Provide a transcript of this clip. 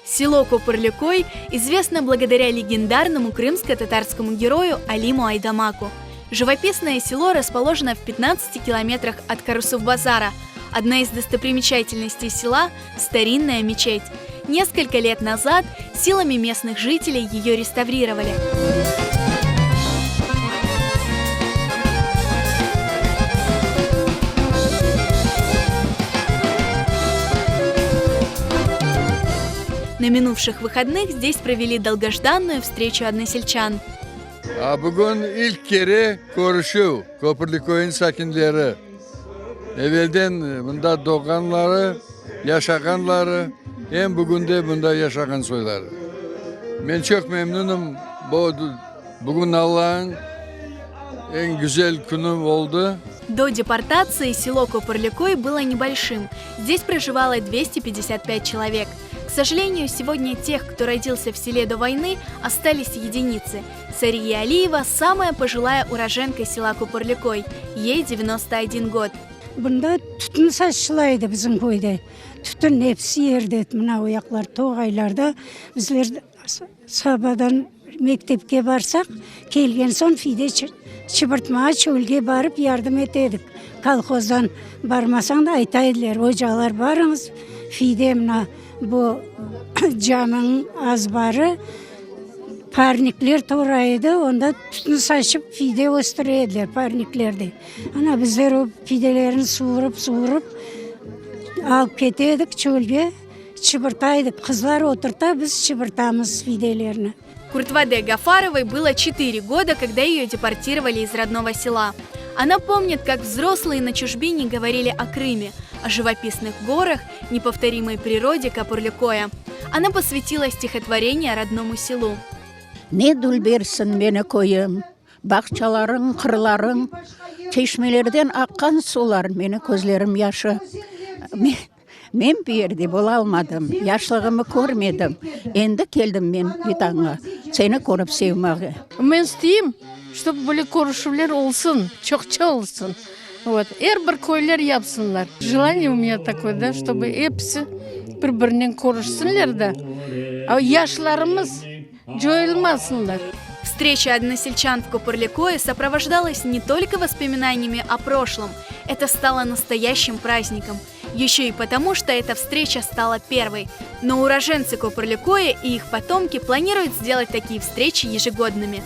Село Копырлюкой известно благодаря легендарному крымско-татарскому герою Алиму Айдамаку. Живописное село расположено в 15 километрах от Карасув-базара. Одна из достопримечательностей села – старинная мечеть. Несколько лет назад силами местных жителей ее реставрировали. На минувших выходных здесь провели долгожданную встречу односельчан. Bugün ilk kere görüşü Köprülüköy'ün sakinleri. Evvelden bunda doğanları, yaşaganları, hem bugün de bunda yaşagan soyları. Ben çok memnunum. Bugün Allah'ın en güzel günü oldu. До депортации село Копырлюкой было небольшим. Здесь проживало 255 человек. К сожалению, сегодня тех, кто родился в селе до войны, остались единицы. Сария Алиева – самая пожилая уроженка села Копырлюкой. Ей 91 год. Bunda tütün saçılıydı bizim köyde. Tütün hepsi yerde. Mına oyaklar, toğaylarda. Bizler sabahdan mektepke barsak, kelgen son fide çıbırtmaya çölge barıp yardım etedik. Kalkozdan barmasan da aytaydılar. Hocalar barınız, fide mına bu camın azbarı parnikler toraydı. Onda tütün saçıp fide östüreydiler parniklerde. Ana bizler o fidelerini suğurup alıp ketedik çölge. Çıbırtaydık. Kızlar oturta biz çıbırtamız fidelerini. Куртваде Гафаровой было 4 года, когда ее депортировали из родного села. Она помнит, как взрослые на чужбине говорили о Крыме, о живописных горах, неповторимой природе Копырлюкоя. Она посвятила стихотворение родному селу. Ne dul bersin beni koyum, bakçaların, kırların, çeşmelerden akkan sular, meni gözlerim yaşı. Men bir yerde bola almadım, yaşlığımı görmedim. Endi keldim men Britanya, seni görüp sevmeye. Ben isteyeyim, чтобы böyle görüşürler olsun, çokça olsun. Вот, bir köyler yapsınlar. Желание у меня такое, да, чтобы hepsi birbirinden görüşsünler de. Yaşlarımız joyulmasınlar. Встреча односельчан в Копырлюкое сопровождалась не только воспоминаниями о прошлом, это стало настоящим праздником. Еще и потому, что эта встреча стала первой. Но уроженцы Копырлюкое и их потомки планируют сделать такие встречи ежегодными.